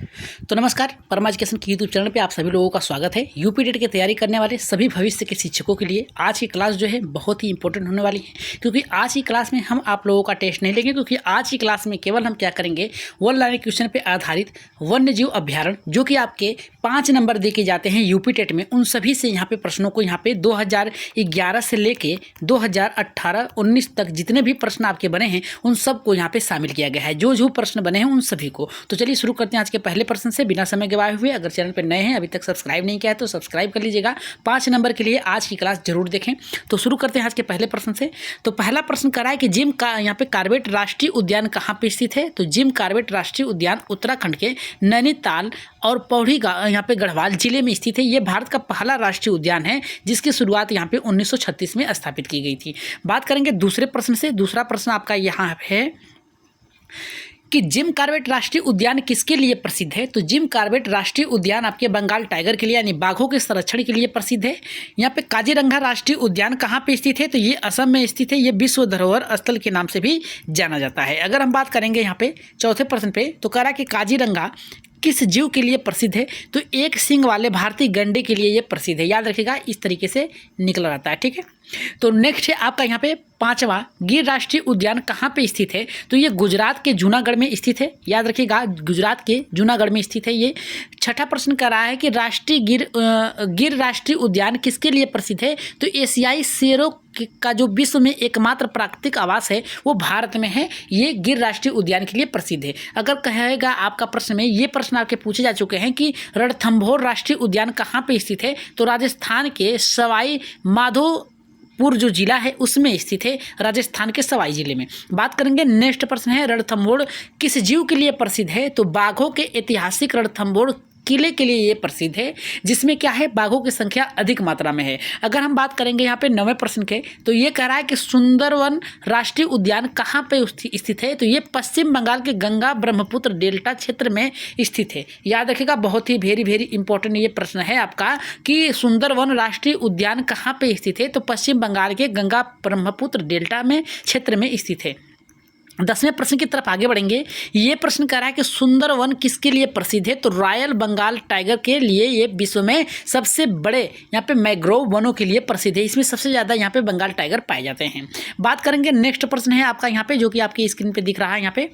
तो नमस्कार, परमा एजुकेशन के यूट्यूब चैनल पे आप सभी लोगों का स्वागत है। यूपी टेट की तैयारी करने वाले सभी भविष्य के शिक्षकों के लिए आज की क्लास जो है बहुत ही इंपॉर्टेंट होने वाली है, क्योंकि आज की क्लास में हम आप लोगों का टेस्ट नहीं लेंगे, क्योंकि आज की क्लास में केवल हम क्या करेंगे, वन लाइन क्वेश्चन पे आधारित वन्य जीव अभ्यारण्य जो कि आपके 5 नंबर दे के जाते हैं यूपी टेट में, उन सभी से यहाँ पे प्रश्नों को यहाँ पे 2011 से लेके 2018-19 तक जितने भी प्रश्न आपके बने हैं उन सब को यहाँ पे शामिल किया गया है। जो प्रश्न बने हैं उन सभी को। तो चलिए शुरू करते हैं आज के पहले प्रश्न से बिना समय गवाए हुए। अगर चैनल पर नए हैं, अभी तक सब्सक्राइब नहीं किया है तो सब्सक्राइब कर लीजिएगा। 5 नंबर के लिए आज की क्लास जरूर देखें। तो शुरू करते हैं आज के पहले प्रश्न से। तो पहला प्रश्न करा है कि जिम का यहाँ पे कॉर्बेट राष्ट्रीय उद्यान कहाँ पे स्थित है। तो जिम कॉर्बेट राष्ट्रीय उद्यान उत्तराखंड के नैनीताल और पौड़ी यहाँ पे गढ़वाल जिले में स्थित है। ये भारत का पहला राष्ट्रीय उद्यान है जिसकी शुरुआत यहाँ पे 1936 में स्थापित की गई थी। बात करेंगे दूसरे प्रश्न से। दूसरा प्रश्न आपका यहाँ है कि जिम कॉर्बेट राष्ट्रीय उद्यान किसके लिए प्रसिद्ध है। तो जिम कॉर्बेट राष्ट्रीय उद्यान आपके बंगाल टाइगर के लिए यानी बाघों के संरक्षण के लिए प्रसिद्ध है। यहाँ पे काजीरंगा राष्ट्रीय उद्यान कहाँ पे स्थित है। तो ये असम में स्थित है। ये विश्व धरोहर स्थल के नाम से भी जाना जाता है। अगर हम बात करेंगे यहाँ पे चौथे प्रश्न पे, तो कह रहा कि काजीरंगा किस जीव के लिए प्रसिद्ध है। तो एक सींग वाले भारतीय गैंडे के लिए ये प्रसिद्ध है। याद रखिएगा, इस तरीके से निकला रहता है। ठीक है। तो नेक्स्ट है आपका यहाँ पे 5वां, गिर राष्ट्रीय उद्यान कहाँ पे स्थित है। तो ये गुजरात के जूनागढ़ में स्थित है। याद रखिएगा, गुजरात के जूनागढ़ में स्थित है ये। छठा प्रश्न कर रहा है कि राष्ट्रीय गिर राष्ट्रीय उद्यान किसके लिए प्रसिद्ध है। तो एशियाई शेरों का जो विश्व में एकमात्र प्राकृतिक आवास है वो भारत में है। ये गिर राष्ट्रीय उद्यान के लिए प्रसिद्ध है। अगर कहेगा आपका प्रश्न में, ये प्रश्न आपके पूछे जा चुके हैं कि रणथंभौर राष्ट्रीय उद्यान कहाँ पे स्थित है। तो राजस्थान के सवाई माधोपुर जो जिला है उसमें स्थित है, राजस्थान के सवाई जिले में। बात करेंगे नेक्स्ट प्रश्न है, रणथंभौर किस जीव के लिए प्रसिद्ध है। तो बाघों के ऐतिहासिक रणथंभौर किले के लिए ये प्रसिद्ध है, जिसमें क्या है, बाघों की संख्या अधिक मात्रा में है। अगर हम बात करेंगे यहाँ पे 9वें प्रश्न के, तो ये कह रहा है कि सुंदरवन राष्ट्रीय उद्यान कहाँ पे स्थित है। तो ये पश्चिम बंगाल के गंगा ब्रह्मपुत्र डेल्टा क्षेत्र में स्थित है। याद रखिएगा, बहुत ही वेरी इंपॉर्टेंट ये प्रश्न है आपका कि सुंदरवन राष्ट्रीय उद्यान कहाँ पे स्थित है। तो पश्चिम बंगाल के गंगा ब्रह्मपुत्र डेल्टा में क्षेत्र में स्थित है। 10वें प्रश्न की तरफ आगे बढ़ेंगे। ये प्रश्न कह रहा है कि सुंदरवन किसके लिए प्रसिद्ध है। तो रॉयल बंगाल टाइगर के लिए ये विश्व में सबसे बड़े यहाँ पे मैंग्रोव वनों के लिए प्रसिद्ध है। इसमें सबसे ज़्यादा यहाँ पे बंगाल टाइगर पाए जाते हैं। बात करेंगे नेक्स्ट प्रश्न है आपका यहाँ पे, जो कि आपकी स्क्रीन पे दिख रहा है। यहाँ पे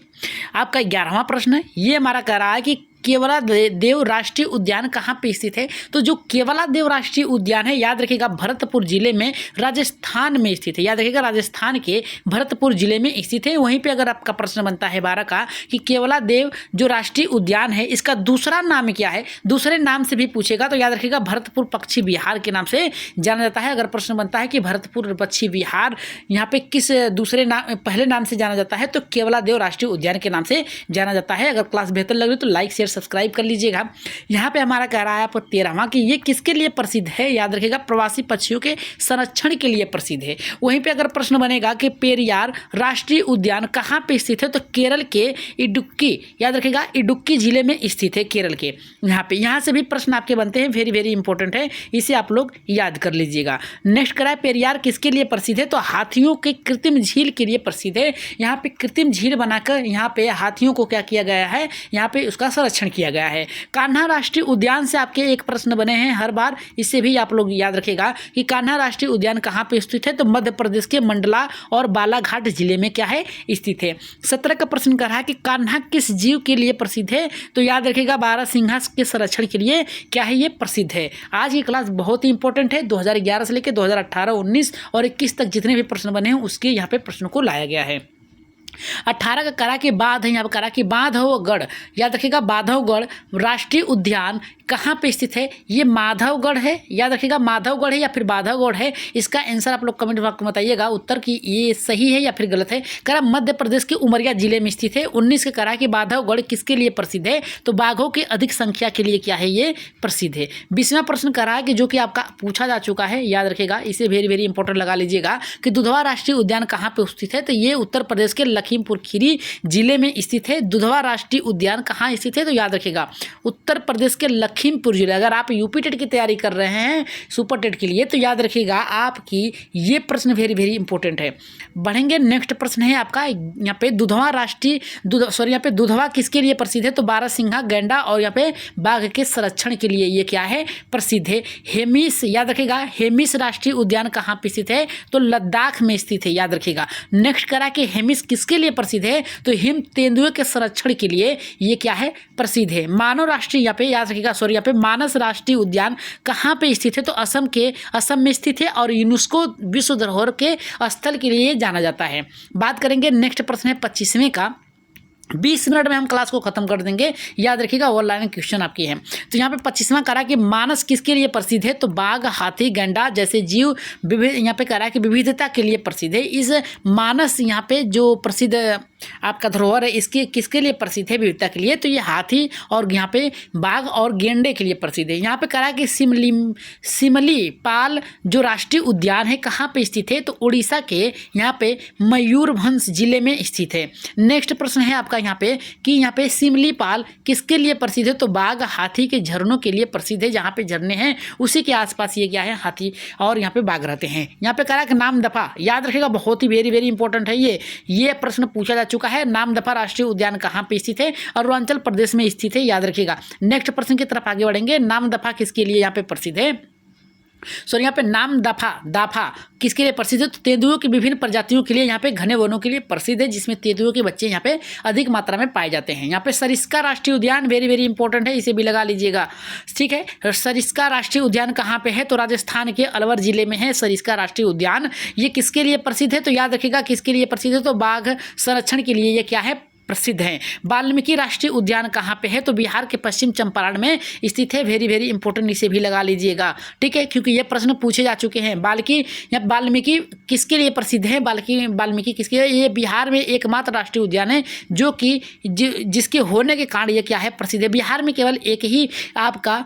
आपका 11वां प्रश्न है। ये हमारा कह रहा है कि केवला देव राष्ट्रीय उद्यान कहाँ पे स्थित है। तो जो केवला देव राष्ट्रीय उद्यान है, याद रखिएगा, भरतपुर जिले में राजस्थान में स्थित है। याद रखिएगा, राजस्थान के भरतपुर जिले में स्थित है। वहीं पे अगर आपका प्रश्न बनता है 12 का कि केवला देव जो राष्ट्रीय उद्यान है इसका दूसरा नाम क्या है, दूसरे नाम से भी पूछेगा, तो याद रखिएगा भरतपुर पक्षी विहार के नाम से जाना जाता है। अगर प्रश्न बनता है कि भरतपुर पक्षी विहार यहाँ पे किस दूसरे नाम पहले नाम से जाना जाता है, तो केवला देव राष्ट्रीय उद्यान के नाम से जाना जाता है। अगर क्लास बेहतर लग रही तो लाइक शेयर सब्सक्राइब कर लीजिएगा। यहाँ पे हमारा कह रहा है आपको 13वां कि ये किसके लिए प्रसिद्ध है। याद रखिएगा, प्रवासी पक्षियों के संरक्षण के लिए प्रसिद्ध है। वहीं पे अगर प्रश्न बनेगा कि पेरियार राष्ट्रीय उद्यान कहाँ पे स्थित है, तो केरल के इडुक्की, याद रखिएगा, इडुक्की जिले में स्थित है, केरल के। यहाँ से भी प्रश्न आपके बनते हैं, वेरी इंपॉर्टेंट है, इसे आप लोग याद कर लीजिएगा। नेक्स्ट करा है पेरियार किसके लिए प्रसिद्ध है। तो हाथियों के कृत्रिम झील के लिए प्रसिद्ध है। यहाँ पे कृत्रिम झील बनाकर यहाँ पे हाथियों को क्या किया गया है, यहाँ पे उसका संरक्षण किया गया है। कान्हा राष्ट्रीय उद्यान से आपके एक प्रश्न बने हैं हर बार, इससे भी आप लोग याद रखिएगा कि कान्हा राष्ट्रीय उद्यान कहाँ पे स्थित है। तो मध्य प्रदेश के मंडला और बालाघाट जिले में क्या है, स्थित है। 17 का प्रश्न कर रहा है कि कान्हा किस जीव के लिए प्रसिद्ध है। तो याद रखिएगा, बारहसिंघा के संरक्षण के लिए क्या है, ये प्रसिद्ध है। आज की क्लास बहुत ही इंपॉर्टेंट है। 2011 से लेकर 2018, 19 और 21 तक जितने भी प्रश्न बने हैं उसके यहाँ पे प्रश्नों को लाया गया है। 18 का करा के बाद है, यहाँ पर करा कि बांधवगढ़, याद रखिएगा, बांधवगढ़ राष्ट्रीय उद्यान कहाँ पे स्थित है। ये माधवगढ़ है। याद रखिएगा, माधवगढ़ है या फिर बांधवगढ़ है। इसका आंसर आप लोग कमेंट बॉक्स में बताइएगा उत्तर की ये सही है या फिर गलत है। करा मध्य प्रदेश के उमरिया जिले में स्थित है। 19 का करा कि बांधवगढ़ किसके लिए प्रसिद्ध है। तो बाघों की अधिक संख्या के लिए क्या है, ये प्रसिद्ध है। 20वां प्रश्न करा है कि जो कि आपका पूछा जा चुका है, याद रखिएगा, इसे वेरी इंपॉर्टेंट लगा लीजिएगा कि दुधवा राष्ट्रीय उद्यान कहाँ पे स्थित है। तो ये उत्तर प्रदेश के लखीमपुर खीरी जिले में स्थित है। दुधवा राष्ट्रीय उद्यान कहाँ स्थित है। तो याद रखिएगा, उत्तर प्रदेश के लखीमपुर जिला। अगर आप यूपी टेट की तैयारी कर रहे हैं सुपर टेट के लिए तो याद रखिएगा आपकी ये प्रश्न वेरी वेरी इंपॉर्टेंट है। बढ़ेंगे, नेक्स्ट प्रश्न है आपका यहाँ पे यहाँ पे दुधवा किसके लिए प्रसिद्ध है? तो बारहसिंघा, गैंडा और यहाँ पे बाघ के संरक्षण के लिए ये क्या है? प्रसिद्ध है। हेमिस, याद रखिएगा हेमिस राष्ट्रीय उद्यान कहाँ पे स्थित है? तो लद्दाख में स्थित है, याद रखिएगा। नेक्स्ट करा कि हेमिस किसके लिए प्रसिद्ध है? तो हिम तेंदुए के संरक्षण के लिए ये क्या है? प्रसिद्ध है। मानव राष्ट्रीय, यहाँ पे याद रखिएगा यहाँ पे मानस राष्ट्रीय उद्यान कहाँ पे स्थित है? तो असम में स्थित है और यूनेस्को विश्व धरोहर के स्थल के लिए जाना जाता है। बात करेंगे, नेक्स्ट प्रश्न है 25वें का। 20 मिनट में हम क्लास को खत्म कर देंगे, याद रखिएगा ऑनलाइन क्वेश्चन आपकी है। तो यहाँ पे 25वां करा कि मानस किसके लिए प्रसिद्ध है? तो बाघ, हाथी, गैंडा जैसे जीव यहाँ पे करा कि विविधता के लिए प्रसिद्ध है। इस मानस यहाँ पे जो प्रसिद्ध आपका धरोहर है इसके किसके लिए प्रसिद्ध है? विविधता के लिए। तो ये हाथी और यहाँ पे बाघ और गेंडे के लिए प्रसिद्ध है। यहाँ पे करा कि सिमली पाल जो राष्ट्रीय उद्यान है कहाँ पे स्थित है? तो उड़ीसा के यहाँ पे मयूरभंज जिले में स्थित है। नेक्स्ट प्रश्न है आपका यहाँ पे कि यहाँ पे सिमली पाल किसके लिए प्रसिद्ध है? तो बाघ, हाथी के झरनों के लिए प्रसिद्ध है। जहाँ पे झरने हैं उसी के आसपास ये क्या है? हाथी और यहाँ पे बाघ रहते हैं। यहाँ पे करा कि नामदफा, याद रखेगा बहुत ही वेरी वेरी इंपॉर्टेंट है ये प्रश्न पूछा जा चुका है। नामदफा राष्ट्रीय उद्यान कहाँ पे स्थित है? अरुणाचल प्रदेश में स्थित है, याद रखिएगा। नेक्स्ट प्रश्न की तरफ आगे बढ़ेंगे। नामदफा किसके लिए यहाँ पे प्रसिद्ध है? यहाँ पे दाफा किसके लिए प्रसिद्ध है? तो तेंदुओं की विभिन्न प्रजातियों के लिए, यहाँ पे घने वनों के लिए प्रसिद्ध है जिसमें तेंदुओं के बच्चे यहाँ पे अधिक मात्रा में पाए जाते हैं। यहाँ पे सरिस्का राष्ट्रीय उद्यान वेरी वेरी इंपॉर्टेंट है, इसे भी लगा लीजिएगा, ठीक है। सरिस्का राष्ट्रीय उद्यान कहाँ पे है? तो राजस्थान के अलवर जिले में है सरिस्का राष्ट्रीय उद्यान। ये किसके लिए प्रसिद्ध है? तो याद रखिएगा किसके लिए प्रसिद्ध है? तो बाघ संरक्षण के लिए ये क्या है? प्रसिद्ध हैं। वाल्मीकि राष्ट्रीय उद्यान कहाँ पे है? तो बिहार के पश्चिम चंपारण में स्थित है, वेरी वेरी इंपॉर्टेंट, इसे भी लगा लीजिएगा, ठीक है, क्योंकि ये प्रश्न पूछे जा चुके हैं। वाल्मीकि किसके लिए प्रसिद्ध है? वाल्मीकि किसके लिए? ये बिहार में एकमात्र राष्ट्रीय उद्यान है जो कि जिसके होने के कारण ये क्या है? प्रसिद्ध है। बिहार में केवल एक ही आपका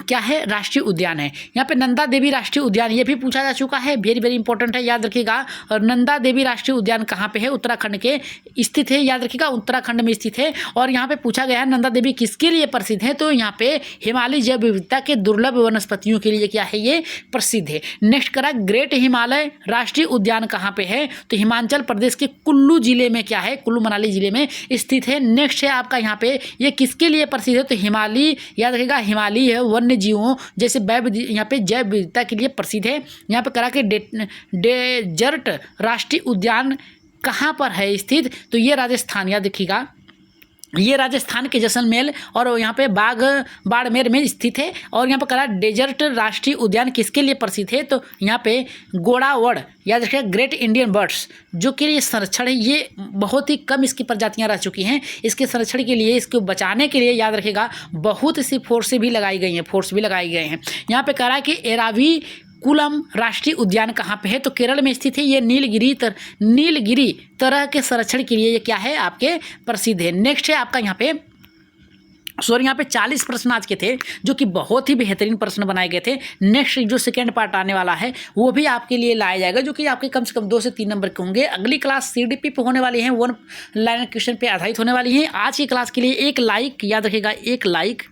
क्या है? राष्ट्रीय उद्यान है। यहाँ पे नंदा देवी राष्ट्रीय उद्यान ये भी पूछा जा चुका है, वेरी वेरी इंपॉर्टेंट है, याद रखिएगा। और नंदा देवी राष्ट्रीय उद्यान कहाँ पे है? उत्तराखंड के स्थित है, याद रखिएगा उत्तराखंड में स्थित है। और यहाँ पे पूछा गया है नंदा देवी किसके लिए प्रसिद्ध है? तो यहाँ पे हिमालय जैव विविधता के दुर्लभ वनस्पतियों के लिए क्या है? ये प्रसिद्ध है। नेक्स्ट करा ग्रेट हिमालय राष्ट्रीय उद्यान कहाँ पे है? तो हिमाचल प्रदेश के कुल्लू जिले में क्या है? कुल्लू मनाली जिले में स्थित है। नेक्स्ट है आपका यहाँ पे ये किसके लिए प्रसिद्ध है? तो हिमालय, याद रखिएगा हिमालय वन्य जीवों जैसे यहाँ पे जैव विविधता के लिए प्रसिद्ध है। यहाँ पे करा के डेजर्ट राष्ट्रीय उद्यान कहाँ पर है स्थित? तो ये राजस्थान, याद रखिएगा ये राजस्थान के जैसलमेर और यहाँ पे बाड़मेर में स्थित है। और यहाँ पे करा डेजर्ट राष्ट्रीय उद्यान किसके लिए प्रसिद्ध है? तो यहाँ पे गोड़ावड़, याद रखिएगा ग्रेट इंडियन बर्ड्स जो के लिए संरक्षण है, ये बहुत ही कम इसकी प्रजातियां रह चुकी हैं। इसके संरक्षण के लिए, इसको बचाने के लिए याद रखिएगा बहुत सी फोर्स भी लगाई गई हैं। यहाँ पे करा कि एरावी कुलम राष्ट्रीय उद्यान कहाँ पे है? तो केरल में स्थित है। ये नीलगिरी तरह के संरक्षण के लिए ये क्या है? आपके प्रसिद्ध है। नेक्स्ट है आपका यहाँ पे यहाँ पे 40 प्रश्न आज के थे जो कि बहुत ही बेहतरीन प्रश्न बनाए गए थे। नेक्स्ट जो सेकेंड पार्ट आने वाला है वो भी आपके लिए लाया जाएगा जो कि आपके कम से कम 2 से 3 नंबर के होंगे। अगली क्लास CDP पे होने वाली है, 1 लाइन क्वेश्चन पे आधारित होने वाली है। आज की क्लास के लिए एक लाइक, याद रखिएगा एक लाइक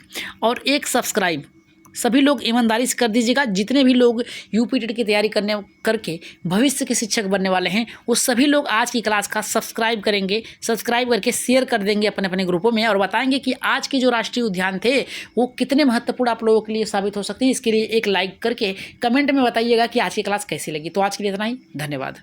और एक सब्सक्राइब सभी लोग ईमानदारी से कर दीजिएगा। जितने भी लोग यूपी टेट की तैयारी करके भविष्य के शिक्षक बनने वाले हैं वो सभी लोग आज की क्लास का सब्सक्राइब करेंगे, सब्सक्राइब करके शेयर कर देंगे अपने अपने ग्रुपों में और बताएंगे कि आज के जो राष्ट्रीय उद्यान थे वो कितने महत्वपूर्ण आप लोगों के लिए साबित हो सकते हैं। इसके लिए एक लाइक करके कमेंट में बताइएगा कि आज की क्लास कैसी लगी। तो आज के लिए इतना ही, धन्यवाद।